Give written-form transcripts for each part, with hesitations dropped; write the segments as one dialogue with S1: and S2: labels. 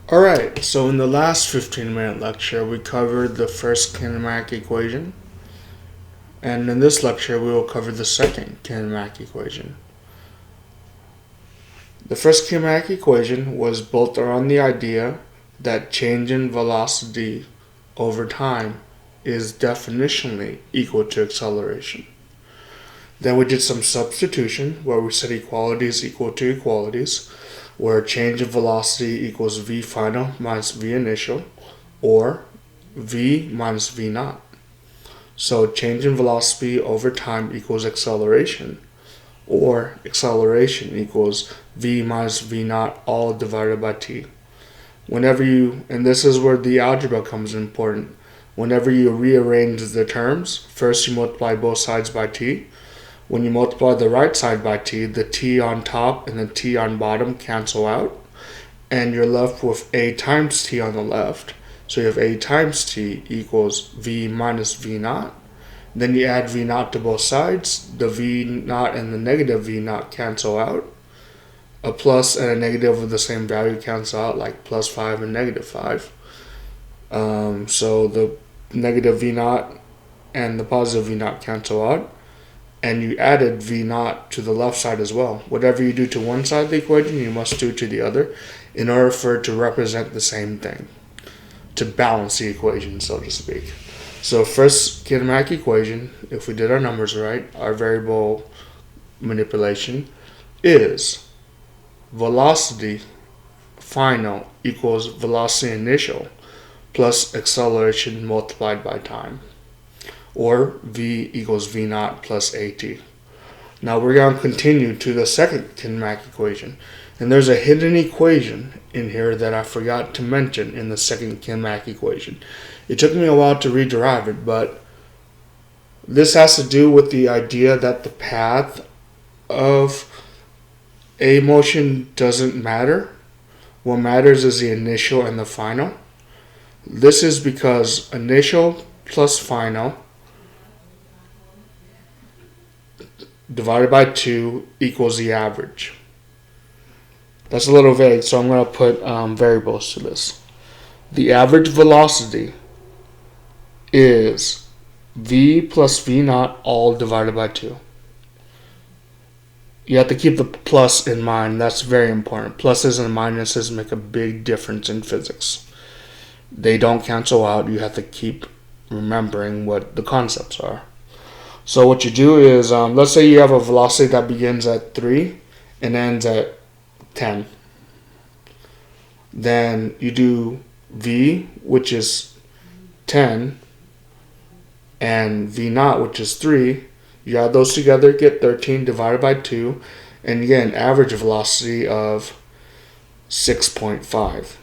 S1: Alright, so in the last 15-minute lecture, we covered the first kinematic equation. And in this lecture, we will cover the second kinematic equation. The first kinematic equation was built around the idea that change in velocity over time is definitionally equal to acceleration. Then we did some substitution where we said equalities equal to equalities, where change in velocity equals v final minus v initial, or v minus v naught. So change in velocity over time equals acceleration, or acceleration equals v minus v naught all divided by t. And this is where the algebra comes important, whenever you rearrange the terms, first you multiply both sides by t. When you multiply the right side by t, the t on top and the t on bottom cancel out, and you're left with a times t on the left. So you have a times t equals v minus v naught. Then you add v naught to both sides. The v naught and the negative v naught cancel out. A plus and a negative with the same value cancel out, like plus 5 and negative 5. So the negative v naught and the positive v naught cancel out. And you added v naught to the left side as well. Whatever you do to one side of the equation, you must do to the other in order for it to represent the same thing, to balance the equation, so to speak. So first kinematic equation, if we did our numbers right, our variable manipulation is velocity final equals velocity initial plus acceleration multiplied by time, or v equals v naught plus at. Now we're going to continue to the second kinematic equation. And there's a hidden equation in here that I forgot to mention in the second kinematic equation. It took me a while to rederive it, but this has to do with the idea that the path of a motion doesn't matter. What matters is the initial and the final. This is because initial plus final divided by 2 equals the average. That's a little vague, so I'm going to put variables to this. The average velocity is v plus v naught all divided by 2. You have to keep the plus in mind. That's very important. Pluses and minuses make a big difference in physics. They don't cancel out. You have to keep remembering what the concepts are. So what you do is, let's say you have a velocity that begins at 3 and ends at 10. Then you do v, which is 10, and v naught, which is 3. You add those together, get 13 divided by 2, and you get an average velocity of 6.5.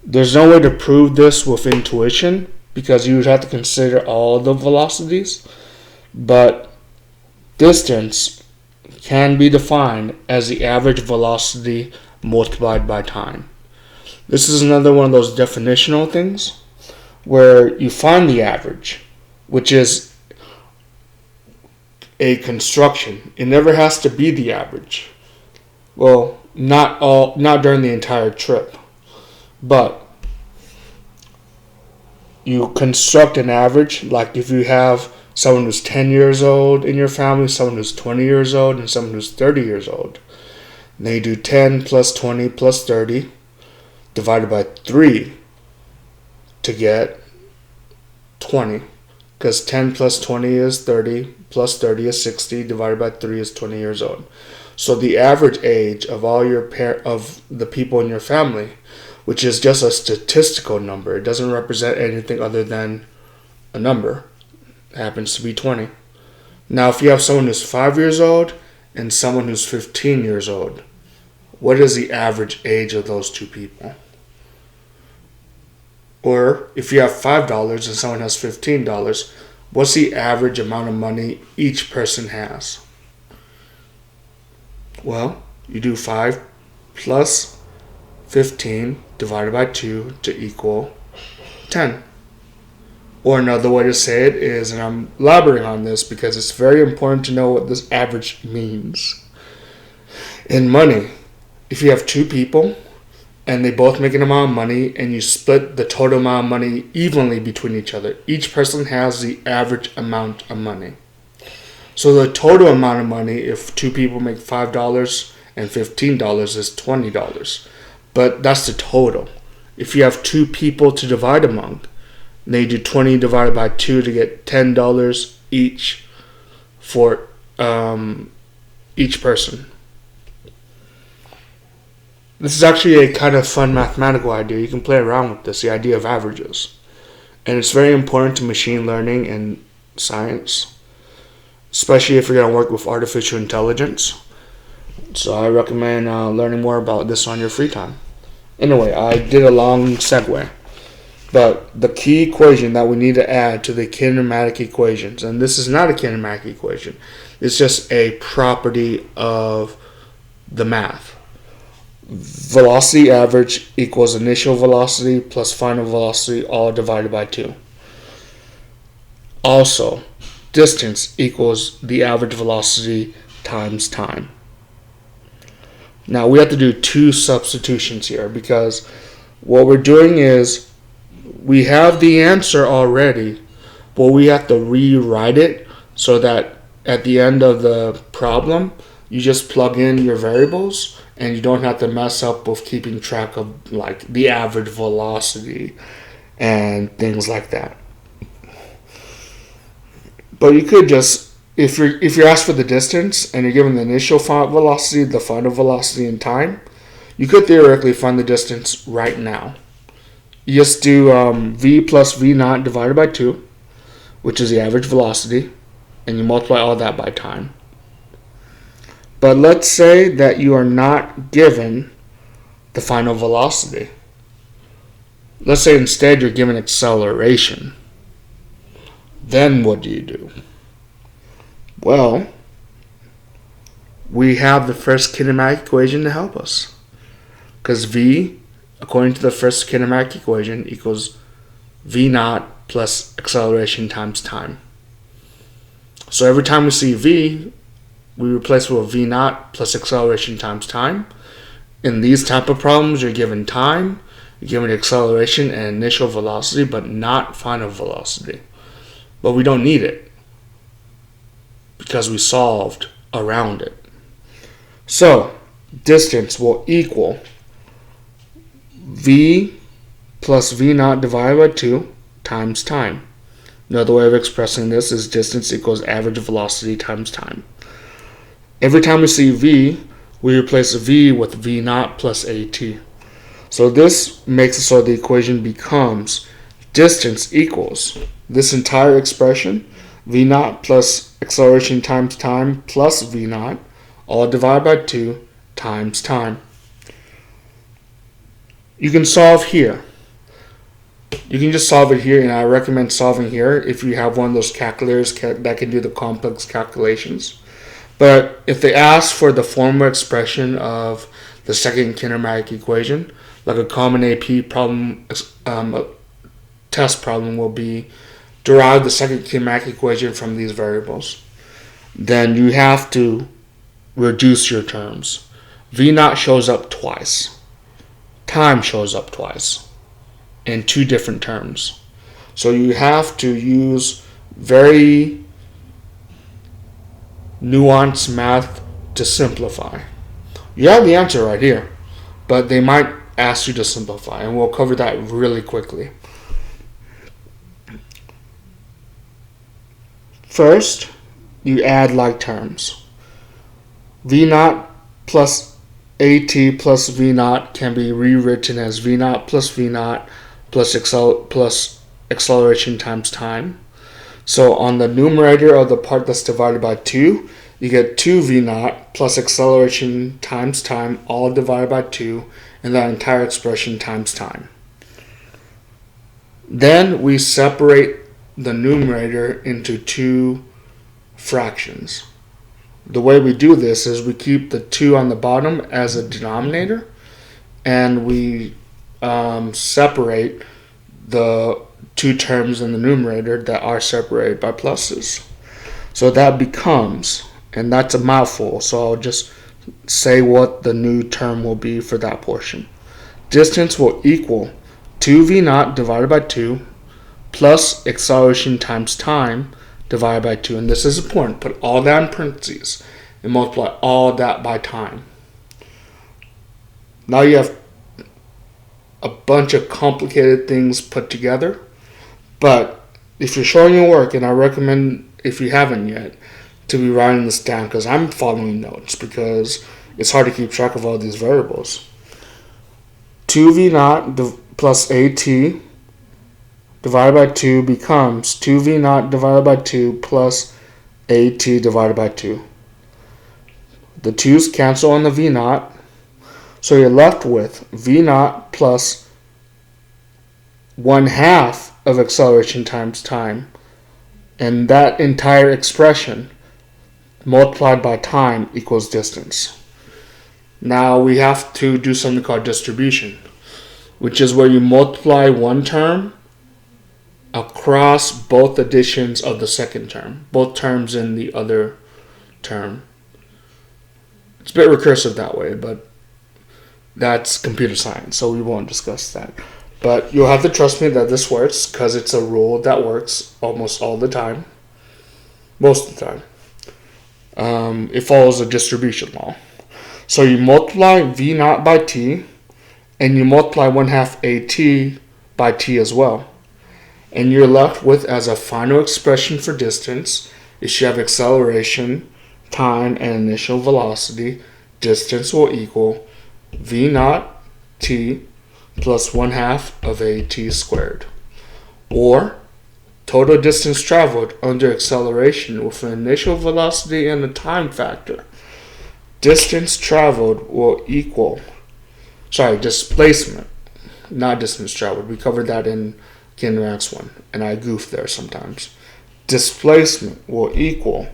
S1: There's no way to prove this with intuition, because you would have to consider all the velocities, but distance can be defined as the average velocity multiplied by time. This is another one of those definitional things where you find the average, which is a construction. It never has to be the average. Well, not during the entire trip, but you construct an average. Like if you have someone who's 10 years old in your family, someone who's 20 years old, and someone who's 30 years old. And then you do 10 plus 20 plus 30 divided by 3 to get 20. Because 10 plus 20 is 30, plus 30 is 60, divided by 3 is 20 years old. So the average age of all of the people in your family, which is just a statistical number, it doesn't represent anything other than a number, happens to be 20. Now, if you have someone who's 5 years old and someone who's 15 years old, what is the average age of those two people? Or if you have $5 and someone has $15, what's the average amount of money each person has? Well, you do 5 plus 15 divided by 2 to equal 10. Or another way to say it is, and I'm elaborating on this because it's very important to know what this average means. In money, if you have two people and they both make an amount of money, and you split the total amount of money evenly between each other. Each person has the average amount of money. So the total amount of money, if two people make $5 and $15, is $20. But that's the total. If you have two people to divide among, they do 20 divided by 2 to get $10 each for each person. This is actually a kind of fun mathematical idea. You can play around with this, the idea of averages. And it's very important to machine learning and science, especially if you're going to work with artificial intelligence. So I recommend learning more about this on your free time. Anyway, I did a long segue. But the key equation that we need to add to the kinematic equations, and this is not a kinematic equation, it's just a property of the math. Velocity average equals initial velocity plus final velocity, all divided by 2. Also, distance equals the average velocity times time. Now we have to do 2 substitutions here, because what we're doing is we have the answer already, but we have to rewrite it so that at the end of the problem you just plug in your variables and you don't have to mess up with keeping track of like the average velocity and things like that. But you could just, if you're asked for the distance and you're given the initial velocity, the final velocity, and time, you could theoretically find the distance right now. You just do v plus v naught divided by 2, which is the average velocity, and you multiply all that by time. But let's say that you are not given the final velocity. Let's say instead you're given acceleration. Then what do you do? Well, we have the first kinematic equation to help us. Because v, according to the first kinematic equation, equals v naught plus acceleration times time. So every time we see v, we replace it with v naught plus acceleration times time. In these type of problems, you're given time, you're given acceleration and initial velocity, but not final velocity. But we don't need it because we solved around it. So distance will equal v plus v naught divided by 2 times time. Another way of expressing this is distance equals average velocity times time. Every time we see v, we replace v with v naught plus at. So this makes it so the equation becomes distance equals this entire expression, v naught plus acceleration times time plus v naught, all divided by 2 times time. You can solve here. You can just solve it here, and I recommend solving here if you have one of those calculators that can do the complex calculations. But if they ask for the formal expression of the second kinematic equation, like a common AP problem, test problem will be derive the second kinematic equation from these variables. Then you have to reduce your terms. V naught shows up twice. Time shows up twice in 2 different terms. So you have to use very nuanced math to simplify. You have the answer right here, but they might ask you to simplify, and we'll cover that really quickly. First, you add like terms. V naught plus at plus v naught can be rewritten as v naught plus v naught plus acceleration times time. So on the numerator of the part that's divided by 2, you get 2 v naught plus acceleration times time, all divided by 2, and that entire expression times time. Then we separate the numerator into 2 fractions. The way we do this is we keep the 2 on the bottom as a denominator, and we separate the 2 terms in the numerator that are separated by pluses. So that becomes, and that's a mouthful, so I'll just say what the new term will be for that portion. distance will equal 2v0 divided by 2 plus acceleration times time divided by 2. And this is important. Put all that in parentheses and multiply all that by time. Now you have a bunch of complicated things put together. But if you're showing your work, and I recommend, if you haven't yet, to be writing this down, because I'm following notes, because it's hard to keep track of all these variables. 2v0 plus at divided by 2 becomes 2v0 divided by 2 plus at divided by 2. The 2's cancel on the v0, so you're left with v0 plus 1/2 of acceleration times time, and that entire expression multiplied by time equals distance. Now we have to do something called distribution, which is where you multiply one term across both additions of the second term, both terms in the other term. It's a bit recursive that way, but that's computer science, so we won't discuss that. But you'll have to trust me that this works, because it's a rule that works almost all the time. Most of the time. It follows a distribution law. So you multiply v0 by t, and you multiply 1/2 at by t as well. And you're left with, as a final expression for distance, is you have acceleration, time, and initial velocity. Distance will equal v0 t plus 1/2 of at squared. Or total distance traveled under acceleration with an initial velocity and a time factor. Distance traveled will equal, displacement, not distance traveled. We covered that in Kinematics 1, and I goof there sometimes. Displacement will equal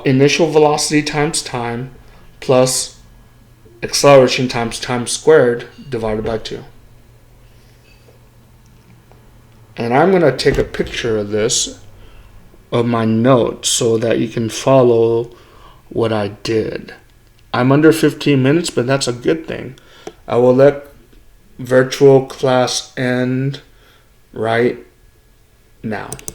S1: initial velocity times time plus acceleration times time squared divided by 2. And I'm going to take a picture of this, of my notes, so that you can follow what I did. I'm under 15 minutes, but that's a good thing. I will let virtual class end right now.